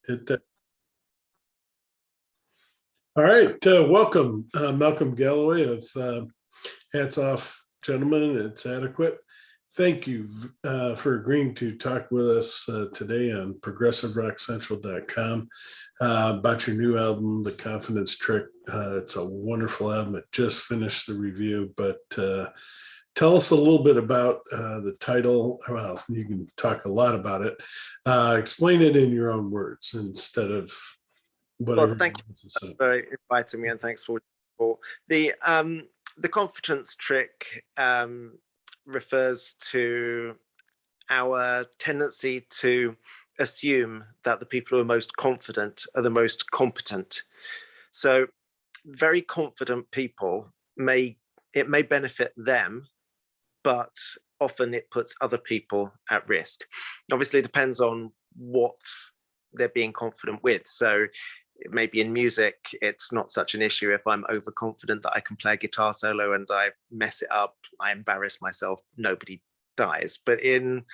All right, welcome, Malcolm Galloway of Hats Off, Gentlemen. It's adequate. Thank you for agreeing to talk with us today on ProgressiveRockCentral.com about your new album, The Confidence Trick. It's a wonderful album. It just finished the review, but tell us a little bit about the title. Well, you can talk a lot about it. Explain it in your own words instead of whatever. Well, thank you for inviting me, and thanks for the confidence trick. Refers to our tendency to assume that the people who are most confident are the most competent. So very confident people may benefit them, but often it puts other people at risk. Obviously, it depends on what they're being confident with. So maybe in music, it's not such an issue if I'm overconfident that I can play a guitar solo and I mess it up, I embarrass myself, nobody dies. But in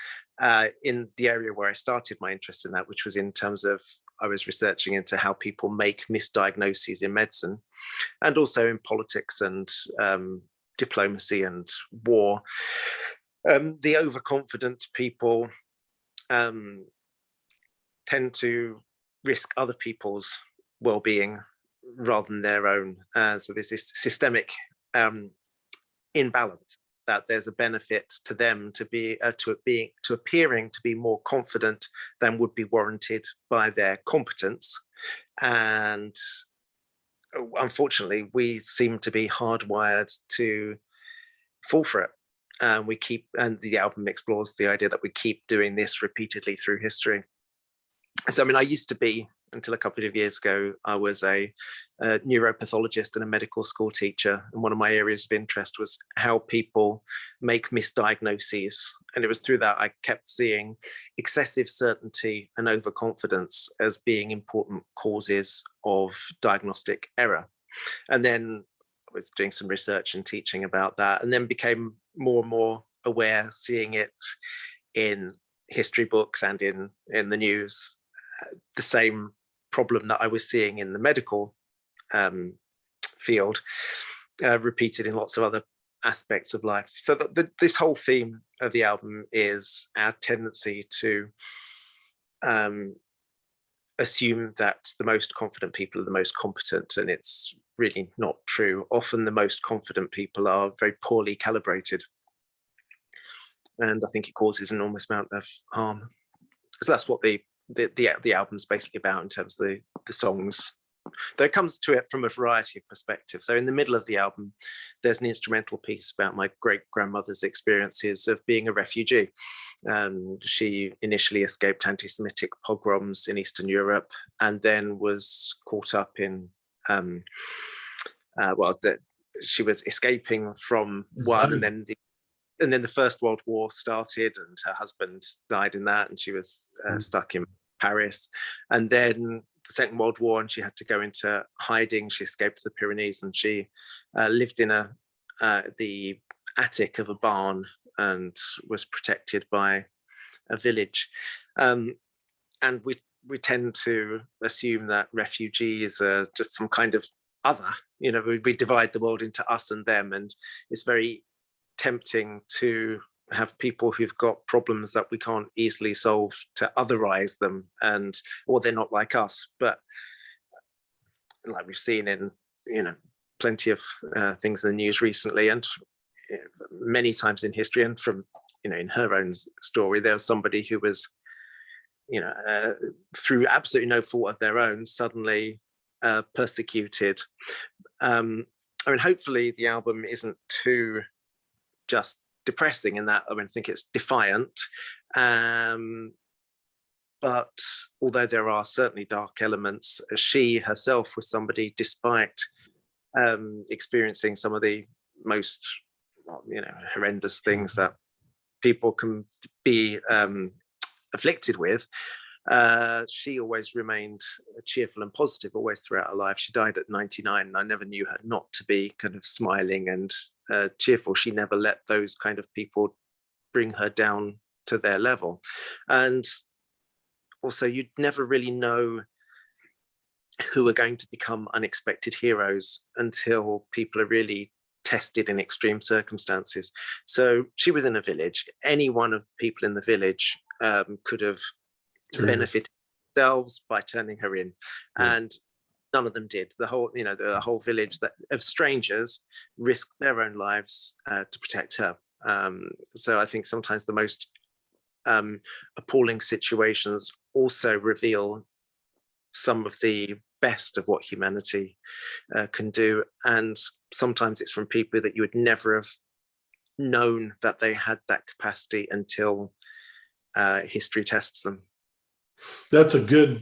the area where I started my interest in that, which was in terms of, I was researching into how people make misdiagnoses in medicine and also in politics and diplomacy and war. The overconfident people tend to risk other people's well-being rather than their own. So there's this systemic imbalance, that there's a benefit to them to appearing to be more confident than would be warranted by their competence. And unfortunately, we seem to be hardwired to fall for it. And the album explores the idea that we keep doing this repeatedly through history. So, I mean, I used to be, until a couple of years ago, I was a neuropathologist and a medical school teacher. And one of my areas of interest was how people make misdiagnoses. And it was through that I kept seeing excessive certainty and overconfidence as being important causes of diagnostic error. And then I was doing some research and teaching about that, and then became more and more aware, seeing it in history books and in the news, the same problem that I was seeing in the medical field, repeated in lots of other aspects of life. So this whole theme of the album is our tendency to assume that the most confident people are the most competent, and it's really not true. Often the most confident people are very poorly calibrated, and I think it causes an enormous amount of harm. So that's what the album's basically about in terms of the songs. Though it comes to it from a variety of perspectives. So in the middle of the album, there's an instrumental piece about my great-grandmother's experiences of being a refugee. She initially escaped anti-Semitic pogroms in Eastern Europe, and then was caught up in, she was escaping from one, and then the First World War started, and her husband died in that, and she was stuck in Paris. And then the Second World War, and she had to go into hiding. She escaped to the Pyrenees, and she lived in the attic of a barn and was protected by a village. And we tend to assume that refugees are just some kind of other. You know, we divide the world into us and them, and it's very tempting to have people who've got problems that we can't easily solve to otherize them, or they're not like us. But like we've seen in plenty of things in the news recently, and many times in history, and from in her own story, there was somebody who was through absolutely no fault of their own suddenly persecuted. I mean, hopefully the album isn't too just depressing in that. I mean, I think it's defiant, but although there are certainly dark elements, she herself was somebody, despite experiencing some of the most horrendous things that people can be afflicted with, she always remained cheerful and positive always throughout her life. She died at 99, and I never knew her not to be kind of smiling and cheerful. She never let those kind of people bring her down to their level. And also you'd never really know who are going to become unexpected heroes until people are really tested in extreme circumstances. So she was in a village. Any one of the people in the village could have benefited themselves by turning her in, and none of them did. The whole village of strangers risked their own lives to protect her. So I think sometimes the most appalling situations also reveal some of the best of what humanity can do, and sometimes it's from people that you would never have known that they had that capacity until history tests them. That's a good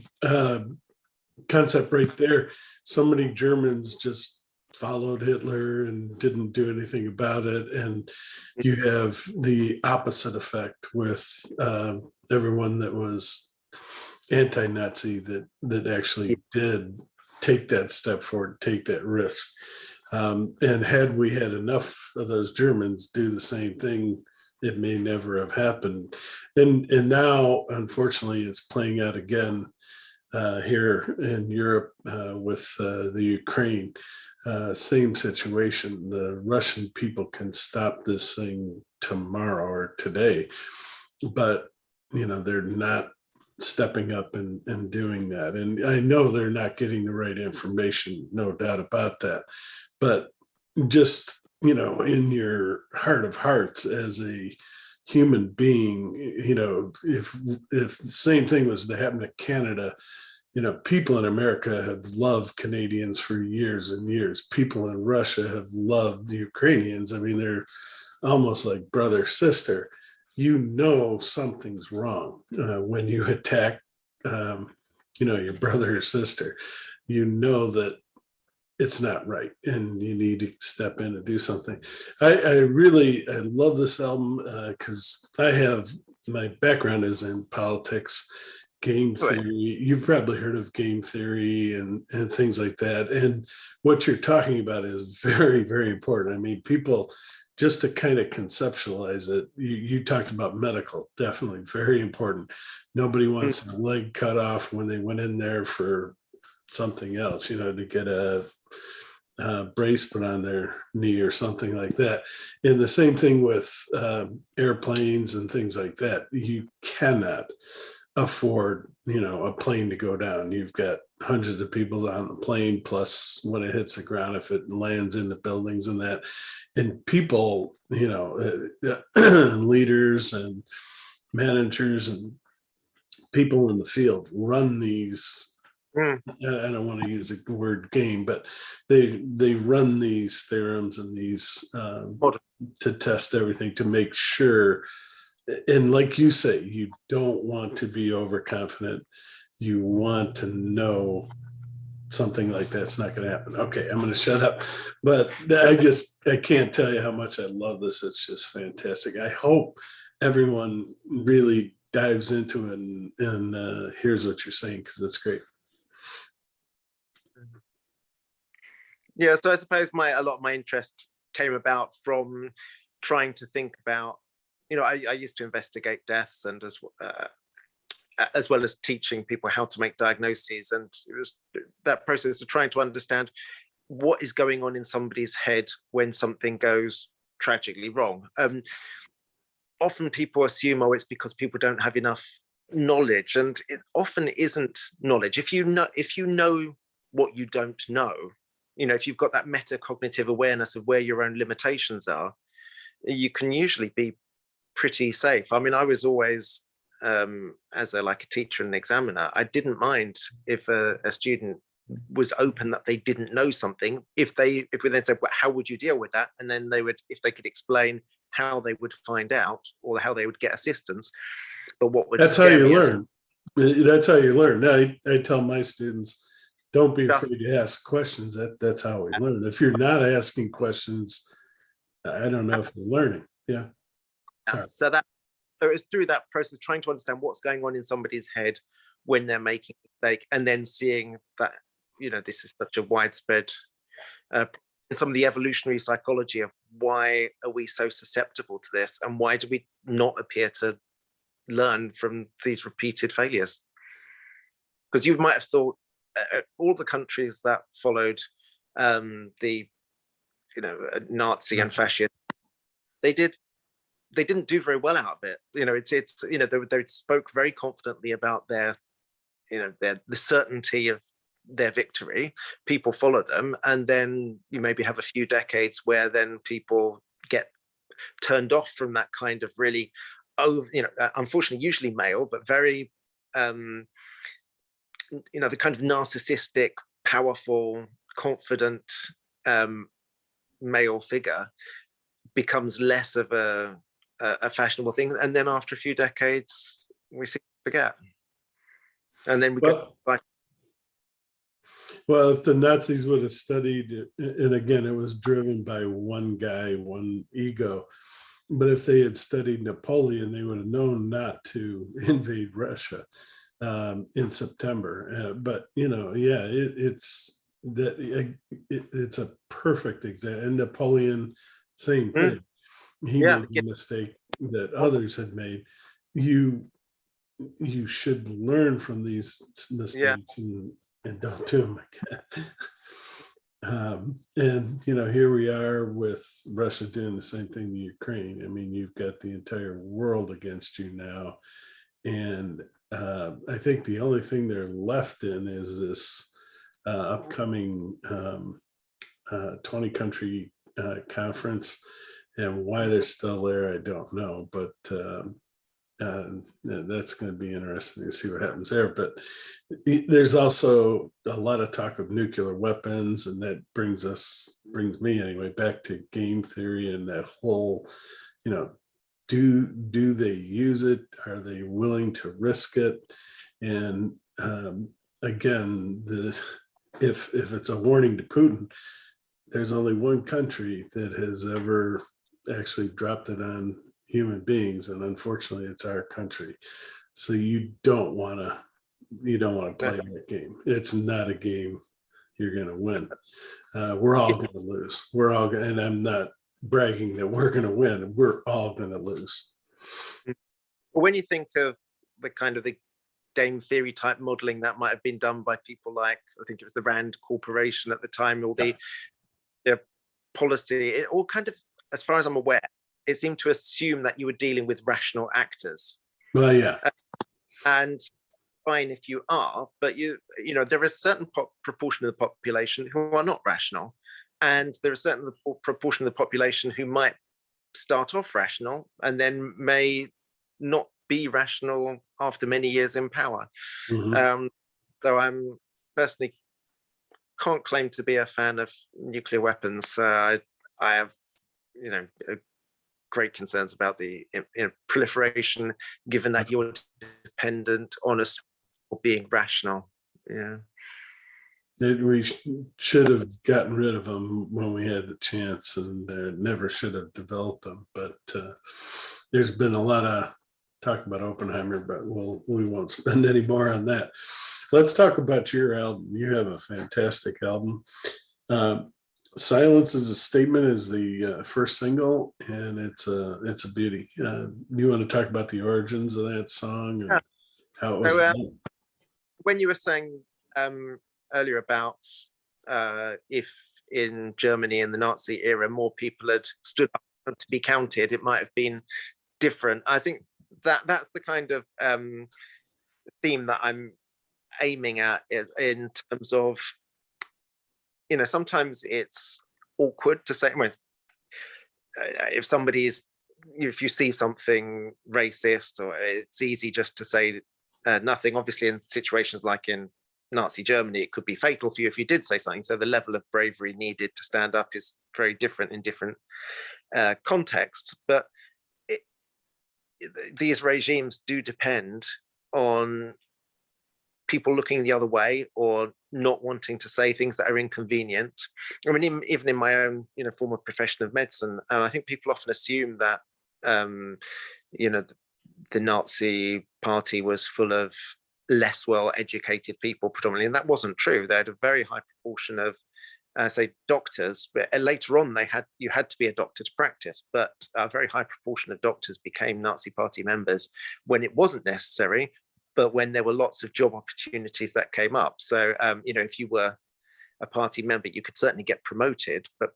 concept right there. So many Germans just followed Hitler and didn't do anything about it, and you have the opposite effect with everyone that was anti-Nazi that actually did take that step forward, take that risk. And had we had enough of those Germans do the same thing, it may never have happened. And now, unfortunately, it's playing out again here in Europe with the Ukraine. Same situation. The Russian people can stop this thing tomorrow or today, but they're not stepping up and doing that. And I know they're not getting the right information, no doubt about that. But just, in your heart of hearts as a human being, if the same thing was to happen to Canada, people in America have loved Canadians for years and years. People in Russia have loved the Ukrainians. I mean, they're almost like brother, sister. Something's wrong when you attack, your brother or sister. That it's not right, and you need to step in and do something. I love this album because my background is in politics, game theory. You've probably heard of game theory and things like that. And what you're talking about is very, very important. I mean, people, just to kind of conceptualize it, you talked about medical, definitely very important. Nobody wants a leg cut off when they went in there for something else, to get a brace put on their knee or something like that. And the same thing with airplanes and things like that. You cannot afford, a plane to go down. You've got hundreds of people on the plane, plus when it hits the ground, if it lands in the buildings and that. And people, leaders and managers and people in the field run these. I don't want to use the word game, but they run these theorems and these to test everything to make sure. And like you say, you don't want to be overconfident. You want to know something like that's not going to happen. Okay, I'm going to shut up. But I can't tell you how much I love this. It's just fantastic. I hope everyone really dives into it and hears what you're saying, because that's great. Yeah, so I suppose a lot of my interest came about from trying to think about, I used to investigate deaths, and as well as teaching people how to make diagnoses. And it was that process of trying to understand what is going on in somebody's head when something goes tragically wrong. Often people assume, it's because people don't have enough knowledge, and it often isn't knowledge. If you know what you don't know, if you've got that metacognitive awareness of where your own limitations are, you can usually be pretty safe. I mean, I was always, as a teacher and examiner, I didn't mind if a student was open that they didn't know something. If we then said, well, how would you deal with that? And then if they could explain how they would find out or how they would get assistance. But that's how you learn. That's how you learn. Now, I tell my students, don't be afraid to ask questions. That's how we learn. If you're not asking questions, I don't know if you're learning. Yeah. So it's through that process, trying to understand what's going on in somebody's head when they're making a mistake, and then seeing that, this is such a widespread, in some of the evolutionary psychology of why are we so susceptible to this, and why do we not appear to learn from these repeated failures? because you might have thought all the countries that followed the Nazi and fascist, they didn't do very well out of it. They spoke very confidently about the certainty of their victory. People follow them, and then you maybe have a few decades where then people get turned off from that kind of really, unfortunately usually male, but very the kind of narcissistic, powerful, confident male figure becomes less of a fashionable thing, and then after a few decades we seem to forget, and then we go back. Well, if the Nazis would have studied, and again, it was driven by one guy, one ego, but if they had studied Napoleon, they would have known not to invade Russia in September. But it's a perfect example. And Napoleon, same thing. He made a mistake that others had made. You should learn from these mistakes and don't do them again. And here we are with Russia doing the same thing to Ukraine. I mean, you've got the entire world against you now, and I think the only thing they're left in is this upcoming 20-country conference, and why they're still there, I don't know, but that's going to be interesting to see what happens there. But there's also a lot of talk of nuclear weapons, and that brings me anyway back to game theory and that whole, do they use it? Are they willing to risk it? And again, if it's a warning to Putin, there's only one country that has ever actually dropped it on human beings, and unfortunately it's our country. So you don't want to play that game. It's not a game you're going to win. We're all going to lose. And I'm not bragging that we're going to win. We're all going to lose. When you think of the kind of the game theory type modeling that might have been done by people like, I think it was the Rand Corporation at the time, or the policy, it all kind of, as far as I'm aware, it seemed to assume that you were dealing with rational actors. Well, yeah. And fine if you are, but there is a certain proportion of the population who are not rational, and there is a certain proportion of the population who might start off rational and then may not be rational after many years in power. Mm-hmm. Though I'm personally can't claim to be a fan of nuclear weapons. I have, great concerns about the proliferation, given that you're dependent on us being rational. Yeah. We should have gotten rid of them when we had the chance, and never should have developed them. But there's been a lot of talk about Oppenheimer, but we won't spend any more on that. Let's talk about your album. You have a fantastic album. Silence is a Statement is the first single, and it's a beauty. You want to talk about the origins of that song and how it was done? When you were saying earlier about if in Germany in the Nazi era more people had stood up to be counted, it might have been different. I think that's the kind of theme that I'm aiming at, in terms of, sometimes it's awkward to say, if you see something racist, or it's easy just to say nothing. Obviously, in situations like in Nazi Germany, it could be fatal for you if you did say something. So the level of bravery needed to stand up is very different in different contexts. But these regimes do depend on people looking the other way or not wanting to say things that are inconvenient. I mean, even in my own, former profession of medicine, I think people often assume that, the Nazi party was full of less well-educated people predominantly, and that wasn't true. They had a very high proportion of, say, doctors, but later on you had to be a doctor to practice, but a very high proportion of doctors became Nazi party members when it wasn't necessary, but when there were lots of job opportunities that came up. So, if you were a party member, you could certainly get promoted, but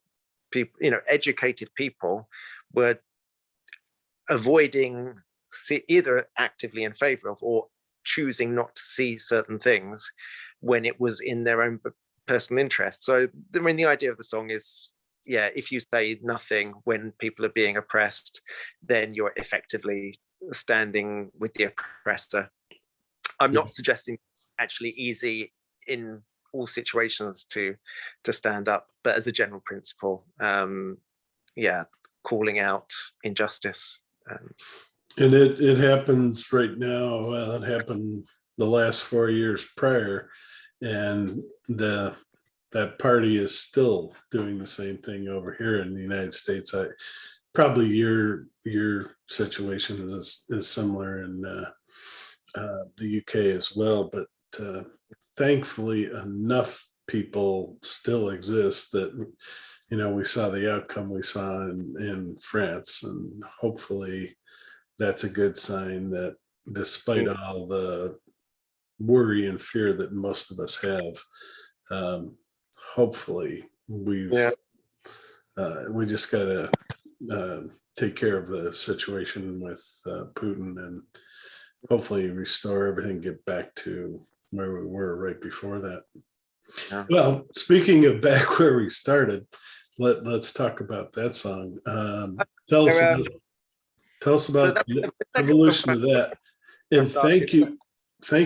people, educated people were avoiding either actively in favor of or choosing not to see certain things when it was in their own personal interest. So, the idea of the song is, if you say nothing when people are being oppressed, then you're effectively standing with the oppressor. I'm not suggesting actually easy in all situations to stand up, but as a general principle, calling out injustice. And it happens right now. Well, it happened the last 4 years prior, and that party is still doing the same thing over here in the United States. Probably your situation is similar in the UK as well, but thankfully enough people still exist that we saw the outcome we saw in France, and hopefully that's a good sign that despite all the worry and fear that most of us have, hopefully we just got to take care of the situation with Putin, and hopefully restore everything, get back to where we were right before that. Yeah. Well, speaking of back where we started, let's talk about that song. Tell us about the evolution of that. And thank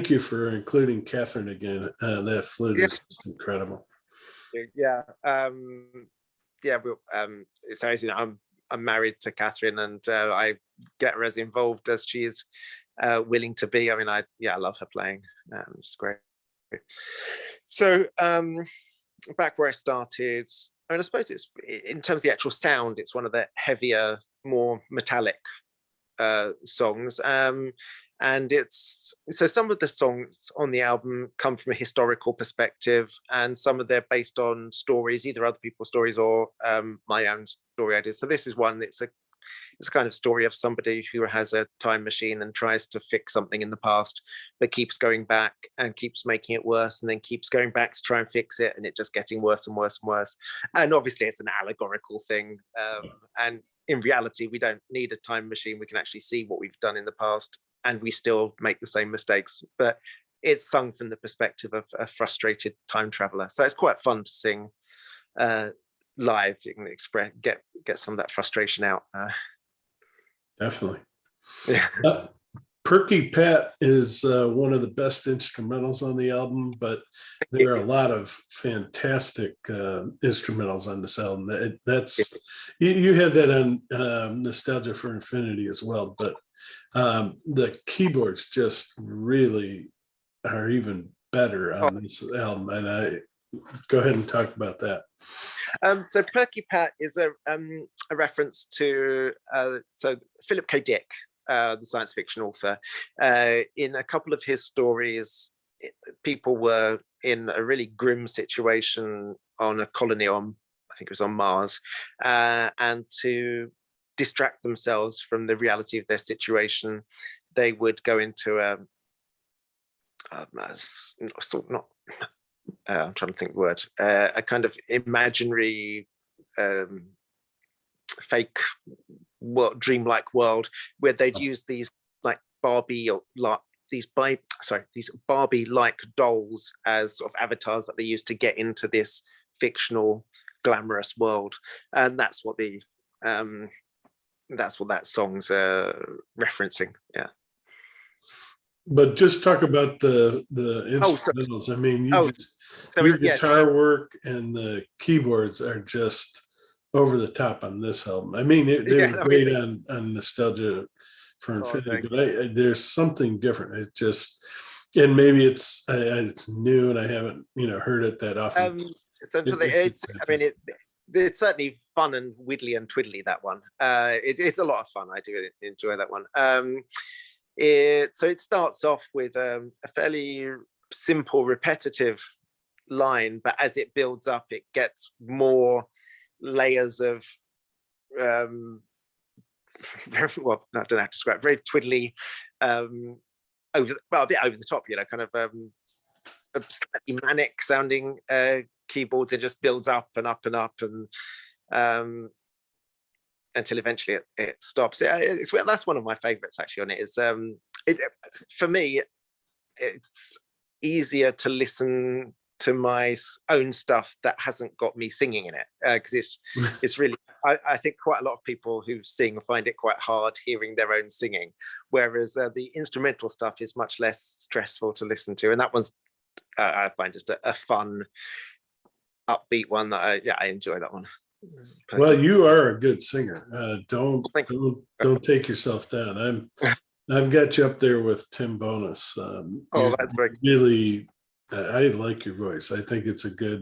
you for including Catherine again. That flute is just incredible. Yeah. It's amazing. I'm married to Catherine, and I get her as involved as she is willing to be. I mean, I love her playing. It's great. So back where I started, and I suppose it's, in terms of the actual sound, it's one of the heavier, more metallic songs. And it's, so some of the songs on the album come from a historical perspective, and some of they're based on stories, either other people's stories or my own story ideas. So this is one that's it's a kind of story of somebody who has a time machine and tries to fix something in the past, but keeps going back and keeps making it worse, and then keeps going back to try and fix it, and it just getting worse and worse and worse. And obviously it's an allegorical thing. And in reality, we don't need a time machine. We can actually see what we've done in the past, and we still make the same mistakes. But it's sung from the perspective of a frustrated time traveler. So it's quite fun to sing live. You can get some of that frustration out. Definitely. Yeah. Perky Pat is one of the best instrumentals on the album, but there are a lot of fantastic instrumentals on this album. That's you had that on Nostalgia for Infinity as well, but the keyboards just really are even better on this album. And I go ahead and talk about that. So Perky Pat is a reference to so Philip K. Dick, the science fiction author. In a couple of his stories, people were in a really grim situation on a colony on, I think it was on Mars, and to distract themselves from the reality of their situation, they would go into I'm trying to think the word, a kind of imaginary fake dreamlike world where they'd use these like Barbie or these Barbie-like dolls as sort of avatars that they use to get into this fictional glamorous world, and that's what that song's referencing. Yeah. But just talk about the instrumentals. I mean, your guitar work and the keyboards are just over the top on this album. I mean, they were great on Nostalgia for Infinity, but there's something different. It just, and maybe it's new and I haven't heard it that often. It's certainly fun and widdly and twiddly, that one. It's a lot of fun. I do enjoy that one. So it starts off with a fairly simple, repetitive line, but as it builds up, it gets more layers of very, well, I don't know how to describe it, very twiddly a bit over the top, kind of slightly manic sounding keyboards. It just builds up and up and up, and until eventually it stops. That's one of my favorites actually on it. Is for me, it's easier to listen to my own stuff that hasn't got me singing in it, because it's really, I think quite a lot of people who sing find it quite hard hearing their own singing, whereas the instrumental stuff is much less stressful to listen to, and that one's I find just a fun, upbeat one that I enjoy that one. Well, you are a good singer. Don't take yourself down. I've got you up there with Tim Bonus. That's very really. I like your voice. I think it's a good.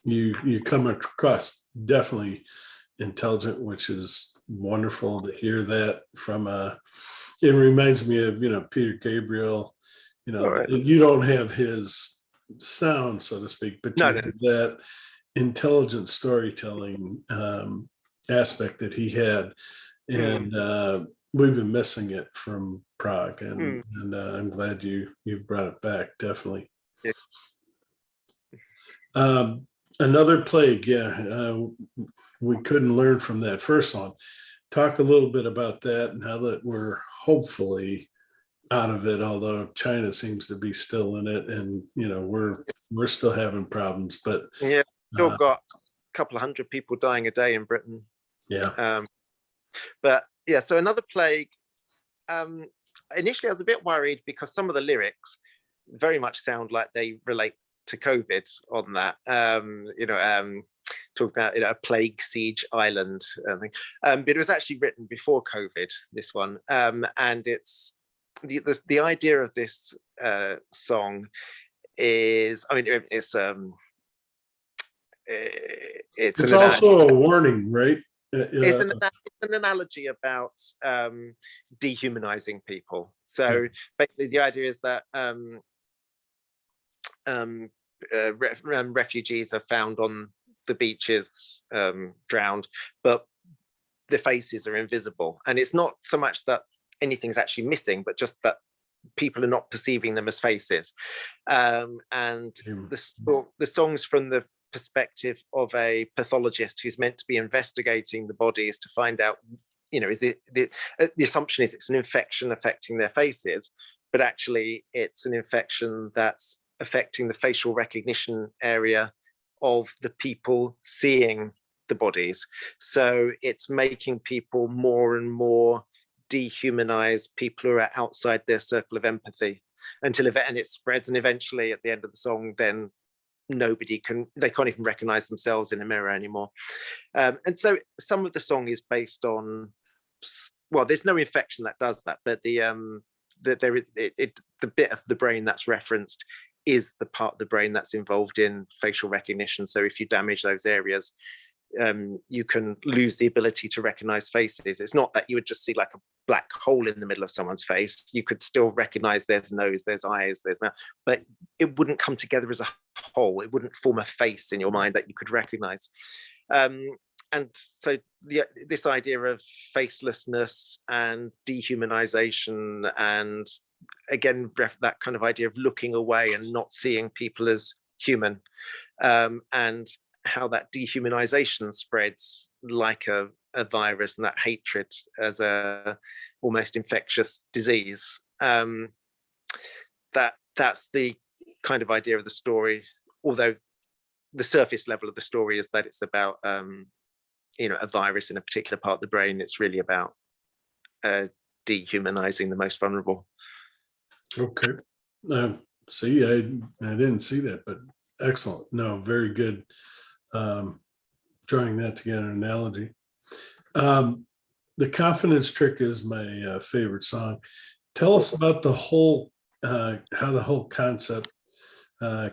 You come across definitely intelligent, which is wonderful to hear that from. It reminds me of Peter Gabriel. Right. You don't have his sound, so to speak, but you have that intelligent storytelling aspect that he had, and we've been missing it from Prague, and I'm glad you've brought it back. Definitely. Yeah. Another plague. We couldn't learn from that first song. Talk a little bit about that and how that we're hopefully out of it, although China seems to be still in it, and we're still having problems, but still got a couple of hundred people dying a day in Britain. But yeah, so another plague. Initially I was a bit worried because some of the lyrics very much sound like they relate to COVID on that. Talk about a plague siege island thing. But it was actually written before COVID, this one, and it's the idea of this song is, it's also a warning, right? It's an analogy about dehumanizing people. So basically the idea is that refugees are found on the beaches, drowned, but the faces are invisible, and it's not so much that anything's actually missing, but just that people are not perceiving them as faces. And the song's from the perspective of a pathologist who's meant to be investigating the bodies to find out, is it the assumption is it's an infection affecting their faces, but actually it's an infection that's affecting the facial recognition area of the people seeing the bodies. So it's making people more and more dehumanize people who are outside their circle of empathy until it spreads, and eventually at the end of the song then they can't even recognize themselves in a mirror anymore. And so some of the song is based on, well, there's no infection that does that, but the bit of the brain that's referenced is the part of the brain that's involved in facial recognition. So if you damage those areas, you can lose the ability to recognize faces. It's not that you would just see like a black hole in the middle of someone's face. You could still recognize there's nose, there's eyes, there's mouth, but it wouldn't come together as a whole. It wouldn't form a face in your mind that you could recognize. And so this idea of facelessness and dehumanization, and again, that kind of idea of looking away and not seeing people as human, and how that dehumanization spreads like a virus, and that hatred as a almost infectious disease. That's the kind of idea of the story, although the surface level of the story is that it's about a virus in a particular part of the brain. It's really about dehumanizing the most vulnerable. Okay. See, I didn't see that, but excellent. No, very good. Drawing that together, an analogy. The Confidence Trick is my favorite song. Tell us about the whole, how the whole concept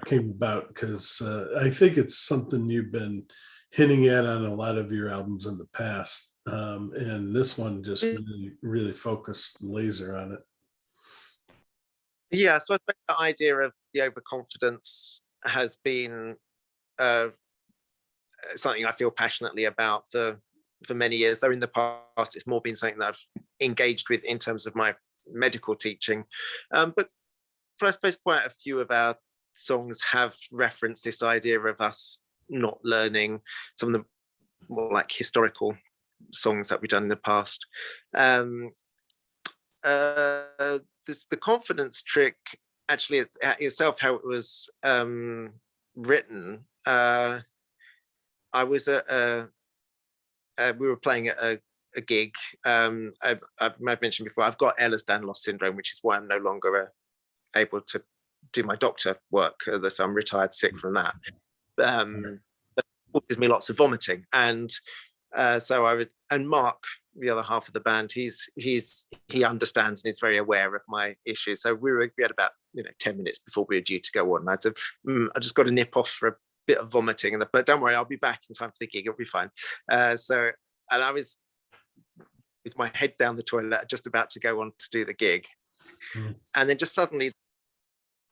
came about, because I think it's something you've been hinting at on a lot of your albums in the past, and this one just really focused laser on it. Yeah, so I think the idea of the overconfidence has been something I feel passionately about for many years. Though in the past, it's more been something that I've engaged with in terms of my medical teaching. But I suppose quite a few of our songs have referenced this idea of us not learning some of the more like historical songs that we've done in the past. The confidence trick, actually itself, how it was written. I was we were playing at a gig. I've mentioned before, I've got Ehlers-Danlos syndrome, which is why I'm no longer able to do my doctor work. So I'm retired sick from that. It gives me lots of vomiting, and so I would. And Mark, the other half of the band, he understands and is very aware of my issues. So we had about 10 minutes before we were due to go on. And I'd said, I just got to nip off for a bit of vomiting, but don't worry, I'll be back in time for the gig. It'll be fine. And I was with my head down the toilet, just about to go on to do the gig, and then just suddenly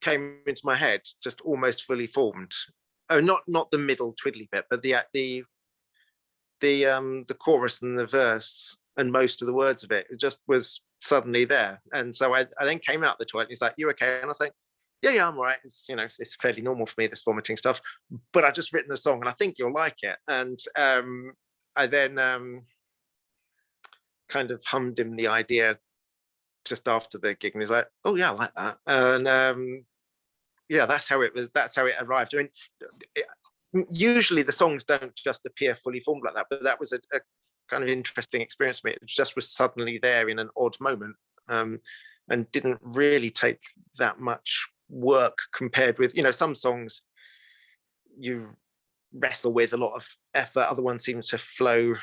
came into my head, just almost fully formed. Oh, not the middle twiddly bit, but the chorus and the verse and most of the words of it. It just was suddenly there. And so I then came out the toilet. And he's like, "You okay?" And I was like, "Yeah, I'm all right. It's it's fairly normal for me, this vomiting stuff. But I've just written a song, and I think you'll like it." And I then kind of hummed him the idea just after the gig, and he's like, "Oh yeah, I like that." And yeah, that's how it was. That's how it arrived. I mean, usually the songs don't just appear fully formed like that, but that was a kind of interesting experience for me. It just was suddenly there in an odd moment, and didn't really take that much work compared with some songs you wrestle with a lot of effort. Other ones seem to flow,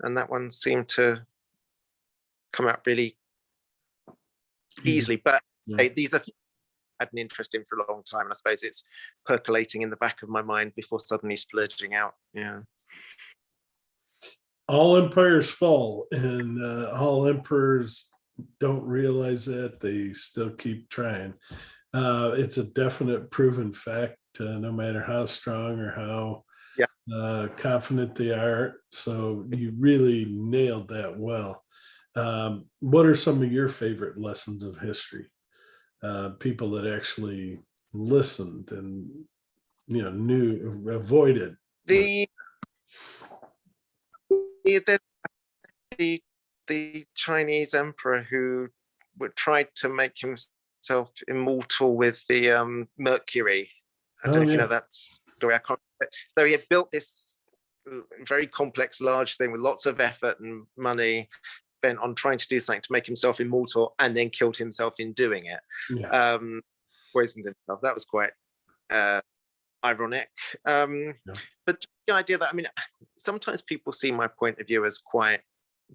and that one seemed to come out really easily. But these are had an interest in for a long time, and I suppose it's percolating in the back of my mind before suddenly splurging out. Yeah. All empires fall, and all emperors don't realize that. They still keep trying. It's a definite proven fact, no matter how strong or how confident they are. So you really nailed that well. What are some of your favorite lessons of history? People that actually listened and avoided the Chinese emperor who tried to make himself immortal with the mercury. I don't know if you know that story. So he had built this very complex, large thing with lots of effort and money spent on trying to do something to make himself immortal, and then killed himself in doing it. Poisoned himself. That was quite ironic. But the idea that, sometimes people see my point of view as quite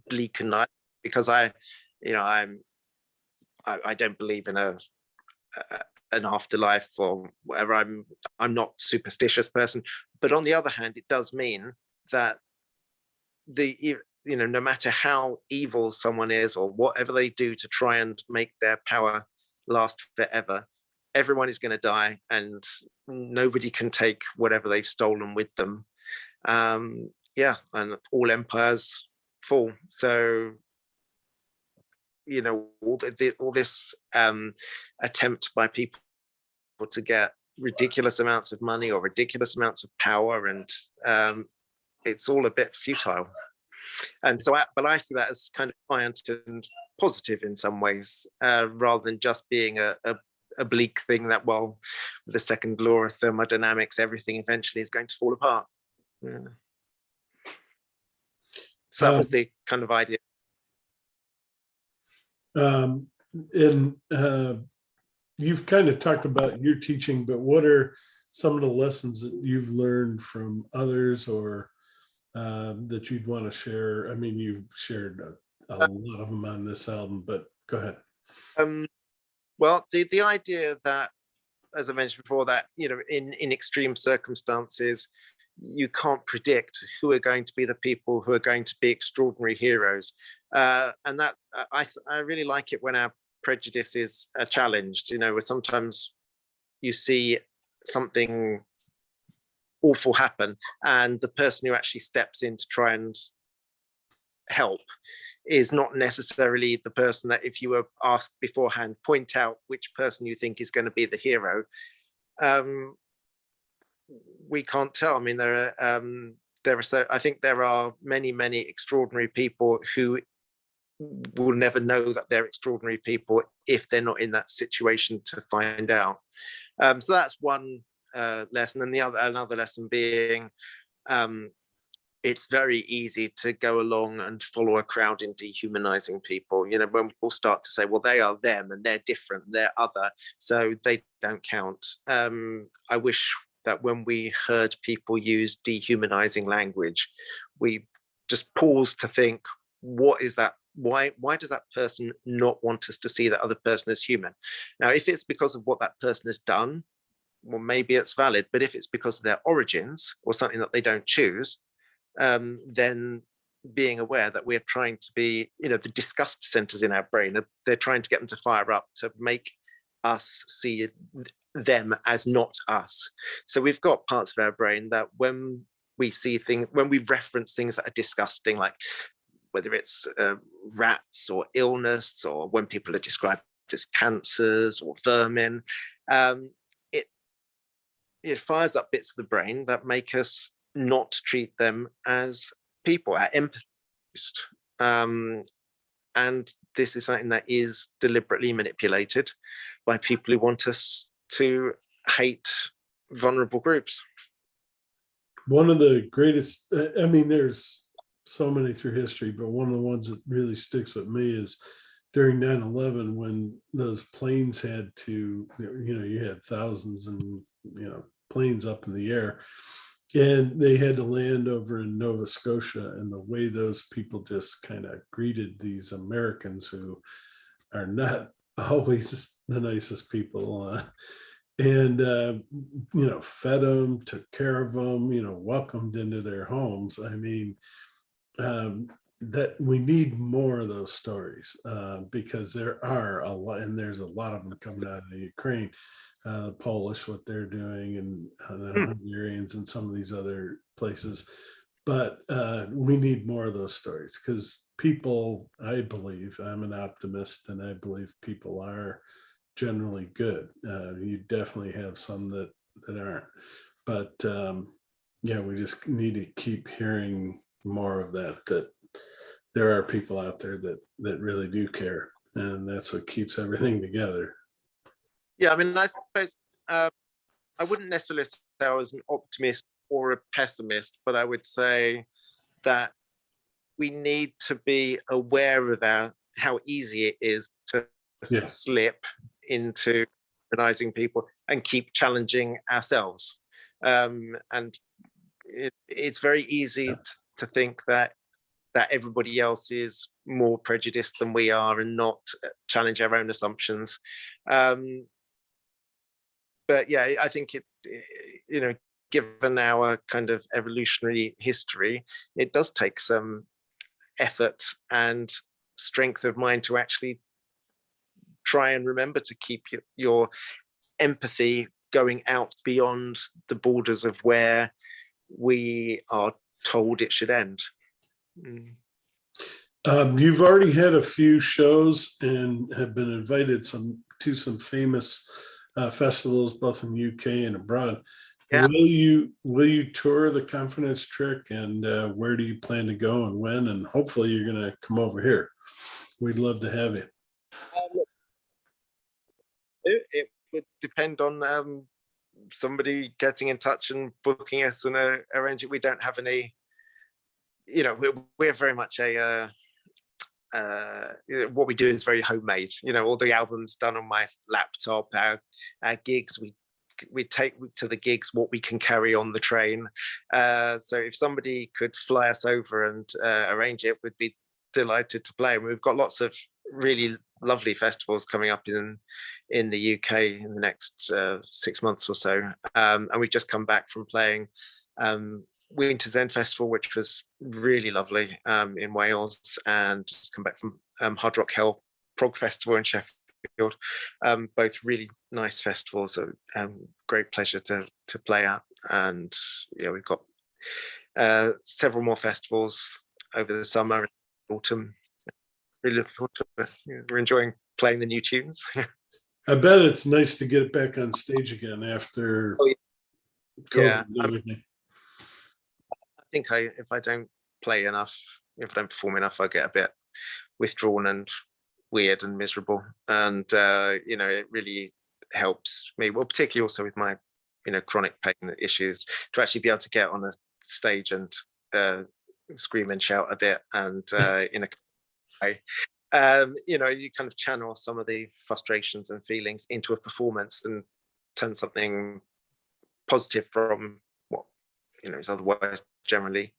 bleak and nice, because I don't believe in an afterlife or whatever. I'm not a superstitious person, but on the other hand, it does mean that no matter how evil someone is or whatever they do to try and make their power last forever, everyone is going to die, and nobody can take whatever they've stolen with them. And all empires fall. So all this attempt by people to get ridiculous amounts of money or ridiculous amounts of power, and it's all a bit futile. And so, but I see that as kind of defiant and positive in some ways, rather than just being a bleak thing that, well, with the second law of thermodynamics, everything eventually is going to fall apart. So that was the kind of idea. And you've kind of talked about your teaching, but what are some of the lessons that you've learned from others, or that you'd want to share? I mean, you've shared a lot of them on this album, but go ahead. Well, the idea that, as I mentioned before, that in extreme circumstances, you can't predict who are going to be the people who are going to be extraordinary heroes, and that I really like it when our prejudices are challenged. Where sometimes you see something awful happen, and the person who actually steps in to try and help is not necessarily the person that, if you were asked beforehand, point out which person you think is going to be the hero. We can't tell. I mean, I think there are many extraordinary people who will never know that they're extraordinary people if they're not in that situation to find out. So that's one lesson, and another lesson being, it's very easy to go along and follow a crowd in dehumanizing people. You know, when people start to say, well, they are them and they're different, they're other, so they don't count. I wish that when we heard people use dehumanizing language, we just pause to think, what is that? Why does that person not want us to see that other person as human? Now, if it's because of what that person has done, well, maybe it's valid. But if it's because of their origins or something that they don't choose, then being aware that we're trying to be, the disgust centers in our brain, they're trying to get them to fire up to make us see them as not us. So we've got parts of our brain that when we see things, when we reference things that are disgusting, like whether it's rats or illness, or when people are described as cancers or vermin, it fires up bits of the brain that make us not treat them as people, our empathy. And this is something that is deliberately manipulated by people who want us to hate vulnerable groups. One of the greatest, I mean, there's so many through history, but one of the ones that really sticks with me is during 9/11, when those planes had to, you had thousands and, planes up in the air, and they had to land over in Nova Scotia, and the way those people just kind of greeted these Americans who are not always the nicest people, and fed them, took care of them, welcomed into their homes. I mean, that we need more of those stories, because there are a lot, and there's a lot of them coming out of the Ukraine, Polish, what they're doing, and the Hungarians and some of these other places. But we need more of those stories, because people, I believe, I'm an optimist, and I believe people are generally good. You definitely have some that aren't, but we just need to keep hearing more of that there are people out there that really do care, and that's what keeps everything together. Yeah, I mean, I suppose I wouldn't necessarily say I was an optimist or a pessimist, but I would say that we need to be aware of how easy it is to slip into demonizing people and keep challenging ourselves. And it's very easy to think that everybody else is more prejudiced than we are and not challenge our own assumptions. But yeah, I think given our kind of evolutionary history, it does take some effort and strength of mind to actually try and remember to keep your empathy going out beyond the borders of where we are told it should end. You've already had a few shows and have been invited to some famous festivals, both in the UK and abroad. Yeah. Will you tour the Confidence Trick, and where do you plan to go and when? And hopefully you're going to come over here. We'd love to have you. It would depend on somebody getting in touch and booking us and arranging. We don't have any, we're very much what we do is very homemade. All the albums done on my laptop. Our gigs, we take to the gigs what we can carry on the train. So if somebody could fly us over and arrange it, we'd be delighted to play. And we've got lots of really lovely festivals coming up in the UK in the next 6 months or so. And we've just come back from playing Winter's End Festival, which was really lovely in Wales, and just come back from Hard Rock Hell Prog Festival in Sheffield. Both really nice festivals. So great pleasure to play at. And we've got several more festivals over the summer and autumn. really looking forward to it. Yeah, we're enjoying playing the new tunes. I bet it's nice to get it back on stage again after Oh, COVID yeah, and everything. I think if I don't play enough, if I don't perform enough, I get a bit withdrawn and weird and miserable. And it really helps me. Well, particularly also with my chronic pain issues, to actually be able to get on a stage and scream and shout a bit, and in a way, you kind of channel some of the frustrations and feelings into a performance and turn something positive from what is otherwise generally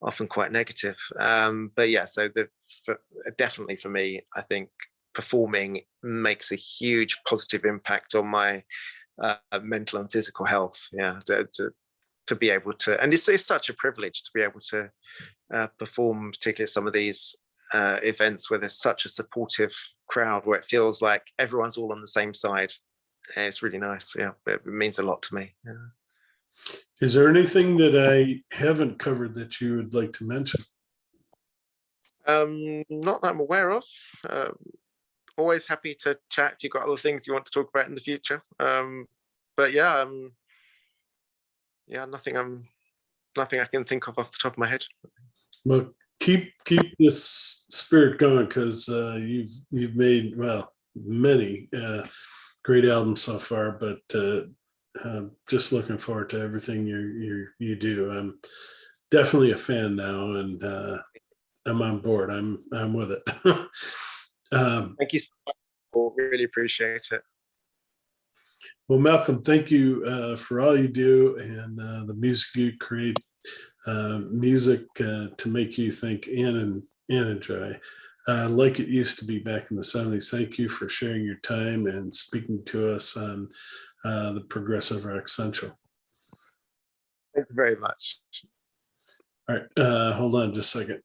often quite negative. But yeah, so definitely for me, I think performing makes a huge positive impact on my mental and physical health. Yeah, to be able to, and it's such a privilege to be able to perform, particularly some of these events where there's such a supportive crowd, where it feels like everyone's all on the same side. And it's really nice. Yeah, it means a lot to me. Yeah. Is there anything that I haven't covered that you would like to mention? Not that I'm aware of. Always happy to chat if you've got other things you want to talk about in the future. But yeah, nothing I can think of off the top of my head. Well, keep this spirit going, because you've made, well, many great albums so far, but just looking forward to everything you do. I'm definitely a fan now, and I'm on board. I'm with it. Thank you so much. Really appreciate it. Well, Malcolm, thank you for all you do, and the music you create. Music to make you think and enjoy, like it used to be back in the 70s. Thank you for sharing your time and speaking to us on the Progressive Rock Central. Thank you very much. All right, hold on just a second.